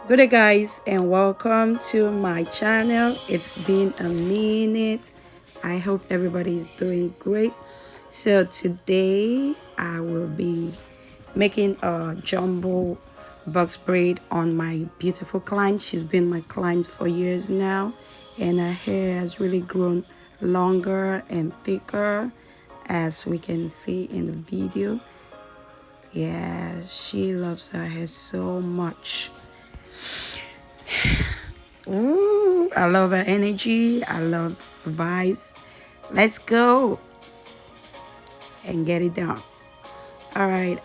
Good day, guys, and welcome to my channel. It's been a minute. I hope everybody is doing great. So today I will be making a jumbo box braid on my beautiful client. She's been my client for years now, and her hair has really grown longer and thicker, as we can see in the video. Yeah, she loves her hair so much. Ooh, I love her energy. I love the vibes. Let's go and get it done. All right,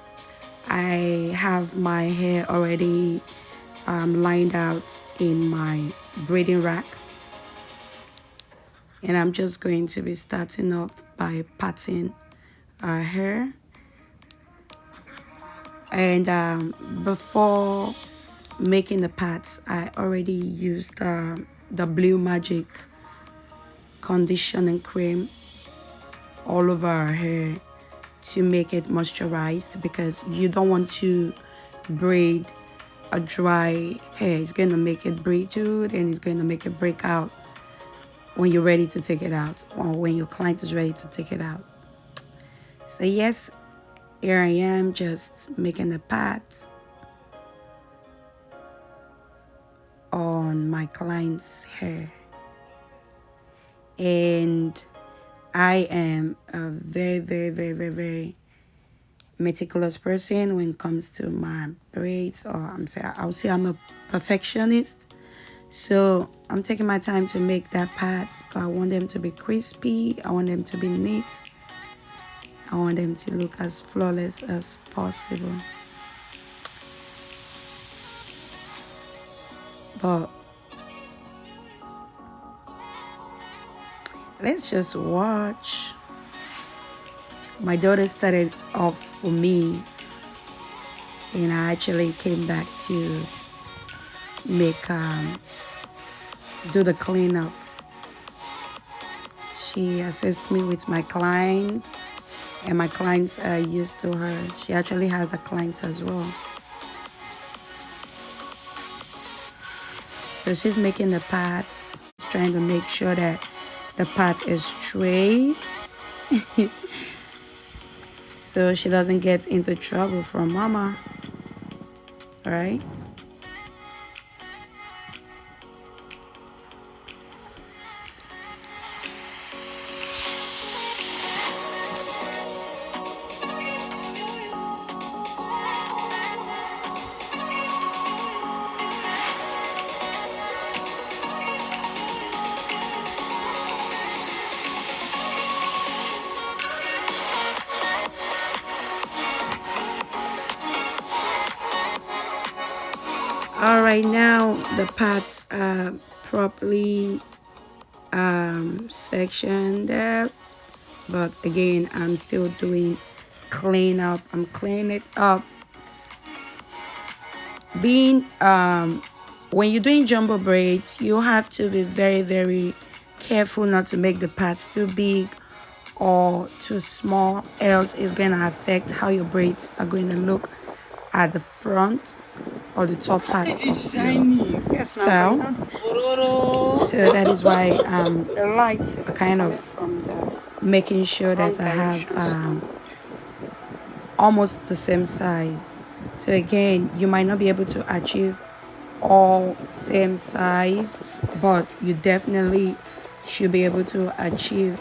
I have my hair already lined out in my braiding rack, and I'm just going to be starting off by parting her hair. And before making the parts, I already used the Blue Magic conditioning cream all over our hair to make it moisturized, because you don't want to braid a dry hair. It's going to make it brittle and it's going to make it break out when you're ready to take it out, or when your client is ready to take it out. So yes, here I am just making the parts on my client's hair. And I am a very meticulous person when it comes to my braids, or I'll say I'm a perfectionist. So I'm taking my time to make that part. I want them to be crispy. I want them to be neat. I want them to look as flawless as possible. But let's just watch. My daughter started off for me, and I actually came back to make do the cleanup. She assists me with my clients, and my clients are used to her. She actually has a clients as well. So she's making the parts, trying to make sure that the part is straight so she doesn't get into trouble from mama. All right. All right, now the parts are properly sectioned up, but again, I'm still doing cleanup. I'm cleaning it up. Being when you're doing jumbo braids, you have to be very careful not to make the parts too big or too small, else it's gonna affect how your braids are going to look at the front or the top part of your style. So that is why I'm kind of making sure that I have almost the same size. So again, you might not be able to achieve all same size, but you definitely should be able to achieve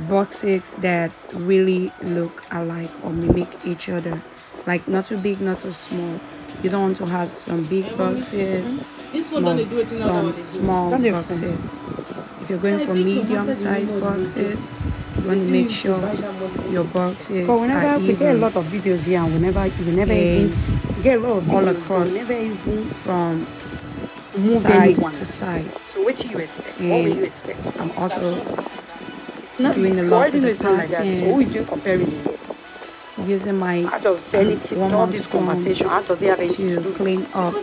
boxes that really look alike or mimic each other, like not too big, not too small. You don't want to have some big boxes, some small boxes. If you're going for medium sized boxes, you want to make sure your boxes are we get a even lot of videos here, and we never even get a lot of videos, all across, never even from move side anyone. to side. So what do you expect? What will you expect? I'm also It's not doing a the lot of ordinary the thing like that. So parting, we do comparison here. using my How does anything, all 1 month this comb conversation, how does it have anything to to do with clean it? up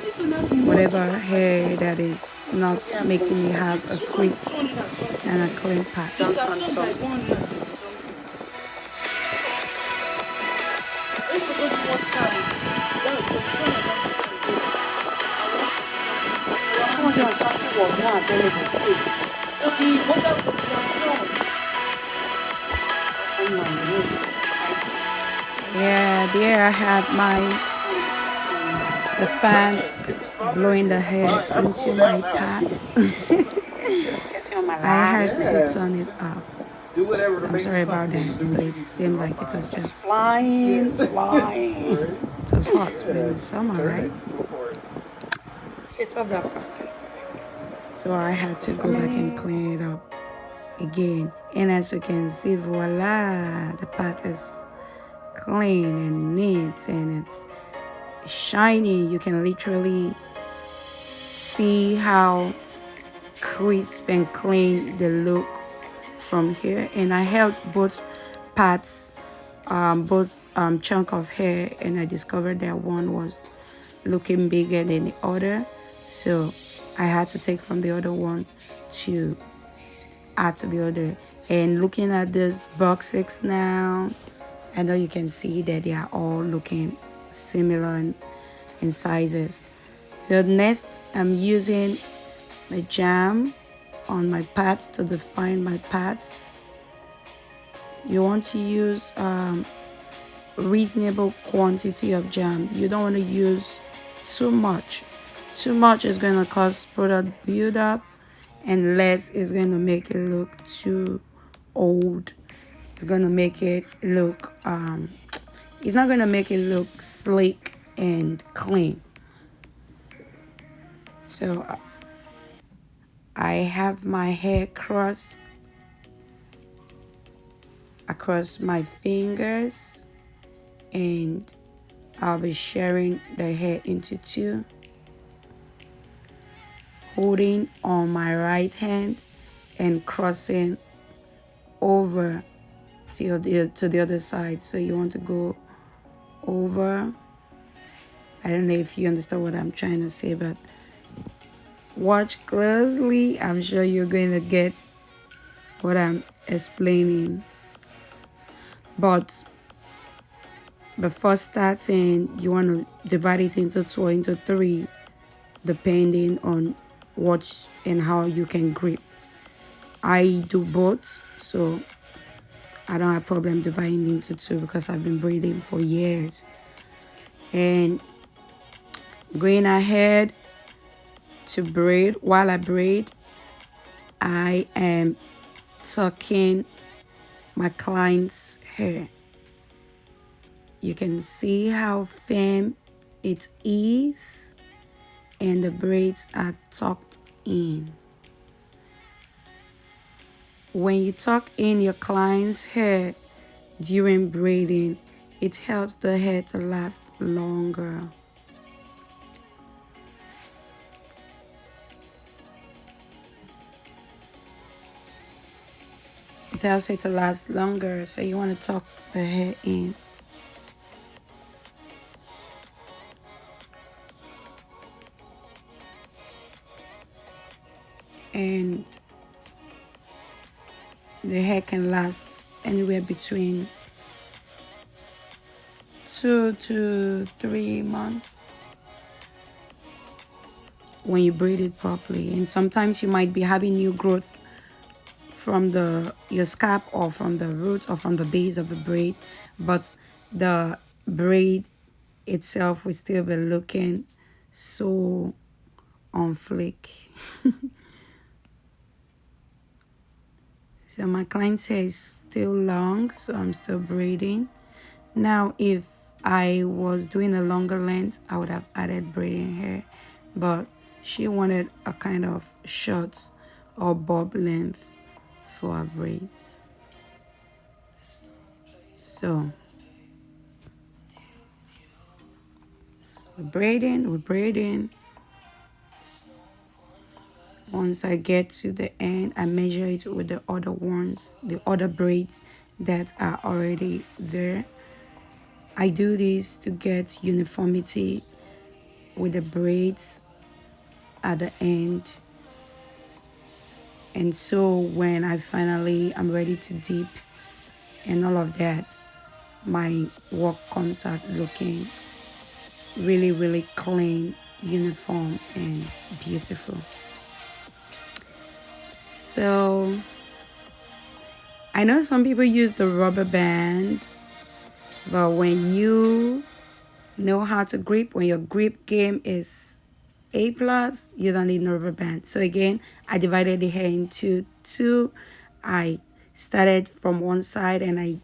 whatever hair that is not making me have a crisp and a clean patch. Johnson song. something was not available fix. On my nose. Yeah, there I had my the fan blowing the hair into my pads. Just getting on my I last had to nerves. turn it off. Do whatever So to I'm make sorry you about comfortable. that. Do So what you it need to seemed do. I'm like it was fine. It's just flying, flying. it was hot. It's been Yes. summer, Turn right? it. Go for it. It's of that fun festival. So I had to So go back and many. clean it up again. And as you can see, voila, the part is clean and neat and it's shiny. You can literally see how crisp and clean the look from here. And I held both parts, both chunk of hair, and I discovered that one was looking bigger than the other, so I had to take from the other one to add to the other. And looking at these boxes now, I know you can see that they are all looking similar in sizes. So next, I'm using the jam on my pads to define my pads. You want to use reasonable quantity of jam. You don't want to use too much. Too much is going to cause product buildup, and less is going to make it look too old. It's going to make it look it's not going to make it look sleek and clean. So I have my hair crossed across my fingers, and I'll be sharing the hair into two, holding on my right hand and crossing over to the other side. So you want to go over. I don't know if you understand what I'm trying to say, but watch closely. I'm sure you're going to get what I'm explaining. But before starting, you want to divide it into two or into three, depending on what and how you can grip. I do both, so I don't have problem dividing into two because I've been braiding for years. And going ahead to braid, while I braid, I am tucking my client's hair. You can see how firm it is, and the braids are tucked in. When you tuck in your client's hair during braiding, it helps the hair to last longer. It helps it to last longer, so you want to tuck the hair in. And the hair can last anywhere between 2 to 3 months when you braid it properly. And sometimes you might be having new growth from your scalp or from the root or from the base of the braid, but the braid itself will still be looking so on flick. So my client's hair is still long, so I'm still braiding. Now, if I was doing a longer length, I would have added braiding hair, but she wanted a kind of short or bob length for her braids. So we're braiding. Once I get to the end, I measure it with the other ones, the other braids that are already there. I do this to get uniformity with the braids at the end. And so when I'm ready to dip and all of that, my work comes out looking really, really clean, uniform, and beautiful. So I know some people use the rubber band, but when you know how to grip, when your grip game is A plus, you don't need no rubber band. So again, I divided the hair into two. I started from one side and I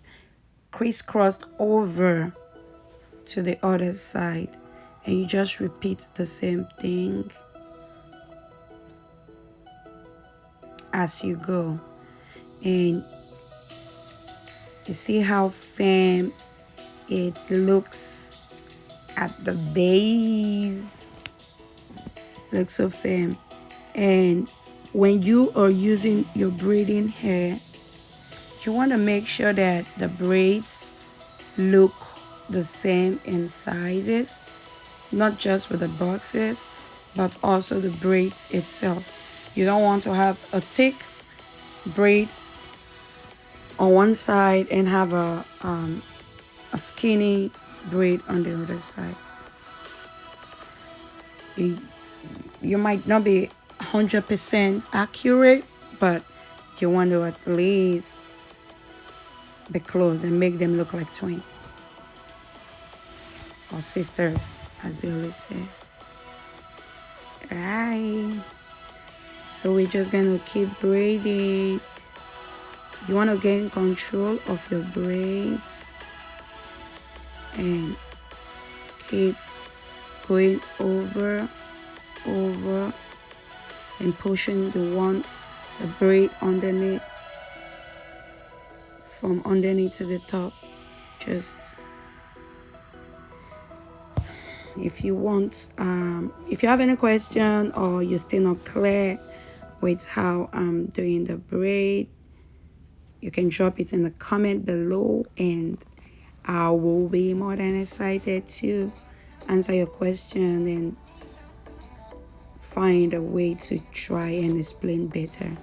crisscrossed over to the other side, and you just repeat the same thing as you go. And you see how firm it looks at the base. Looks so firm. And when you are using your braiding hair, you want to make sure that the braids look the same in sizes, not just with the boxes, but also the braids itself. You don't want to have a thick braid on one side and have a skinny braid on the other side. You might not be 100% accurate, but you want to at least be close and make them look like twins or sisters, as they always say. Right. So we're just gonna keep braiding. You want to gain control of your braids and keep going over and pushing the braid underneath, from underneath to the top. Just if you want, if you have any question or you're still not clear with how I'm doing the braid, you can drop it in the comment below and I will be more than excited to answer your question and find a way to try and explain better.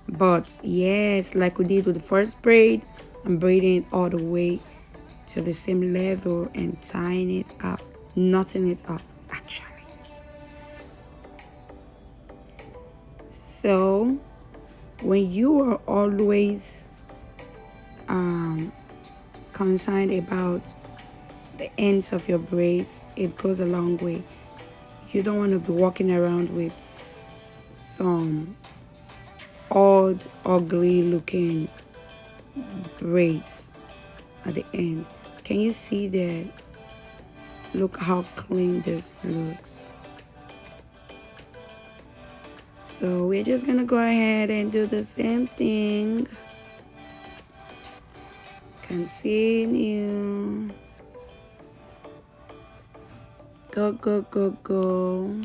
But yes, like we did with the first braid, I'm braiding it all the way to the same level and tying it up, knotting it up actually. So when you are always concerned about the ends of your braids, it goes a long way. You don't want to be walking around with some odd, ugly looking braids at the end. Can you see that? Look how clean this looks. So we're just gonna go ahead and do the same thing. Continue. Go, go, go, go.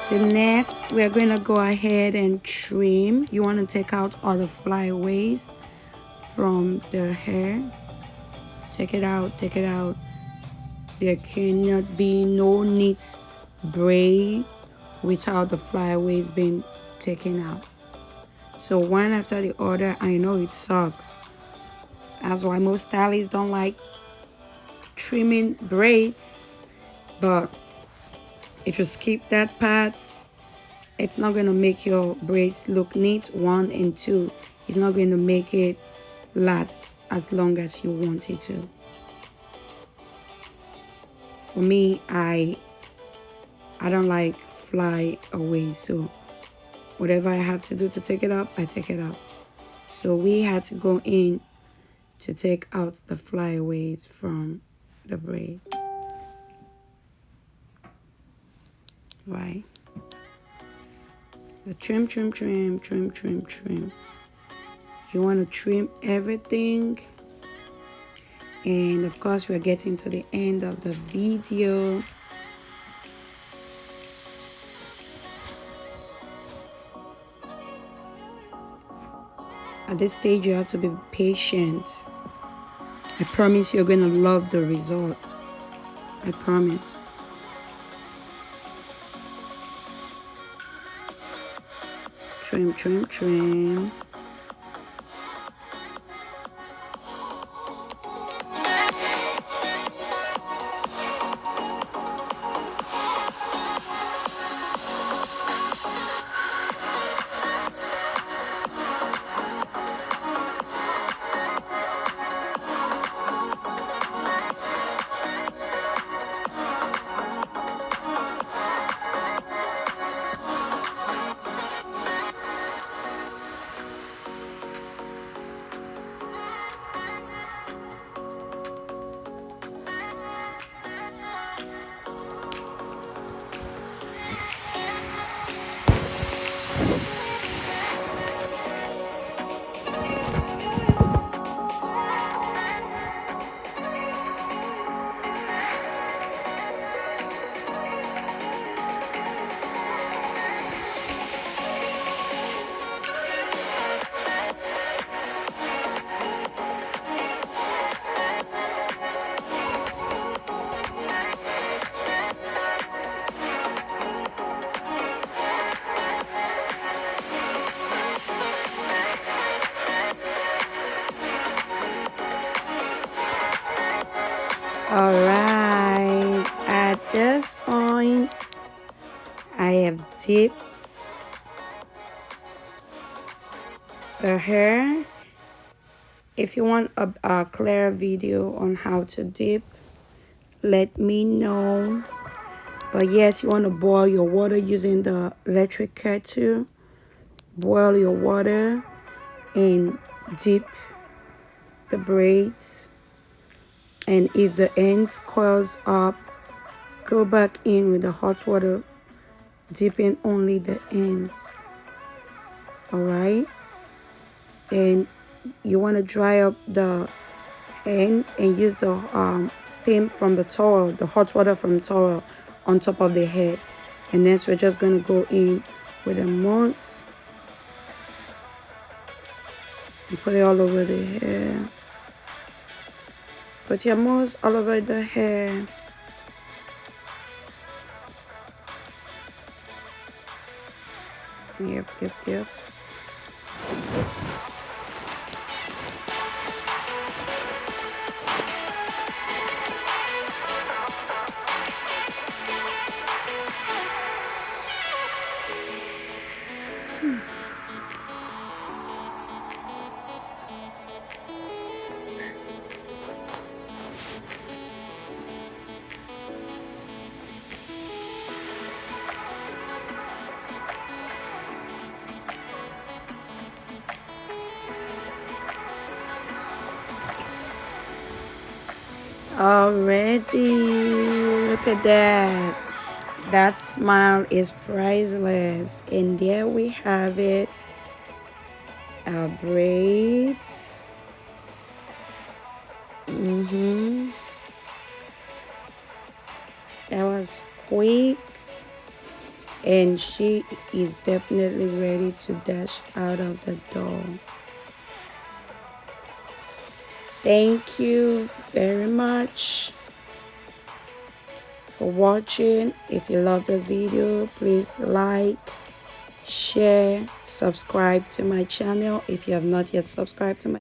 So next, we're going to go ahead and trim. You want to take out all the flyaways from the hair. Take it out, take it out. There cannot be no neat braid without the flyaways being taken out. So one after the other. I know it sucks. That's why most stylists don't like trimming braids. But if you skip that part, it's not going to make your braids look neat. 1 and 2, it's not going to make it last as long as you want it to. For me, I don't like fly away, so whatever I have to do to take it off, I take it off. So we had to go in to take out the flyaways from the braids. Right. So trim, trim, trim, trim, trim, trim. You want to trim everything. And of course, we're getting to the end of the video. At this stage, you have to be patient. I promise you're going to love the result. I promise. trim, trim, trim. All right, at this point, I have dipped the hair. If you want a clear video on how to dip, let me know. But yes, you want to boil your water using the electric kettle. Boil your water and dip the braids. And if the ends curls up, go back in with the hot water, dipping only the ends. All right, and you want to dry up the ends and use the steam from the towel, the hot water from towel on top of the head. And then we're just going to go in with a mousse and put it all over the hair. Put your mousse all over the hair. Yep, yep, yep. Already, look at that. That smile is priceless. And there we have it, our braids. That was quick, and she is definitely ready to dash out of the door. Thank you very much for watching. If you love this video, please like, share, subscribe to my channel if you have not yet subscribed to my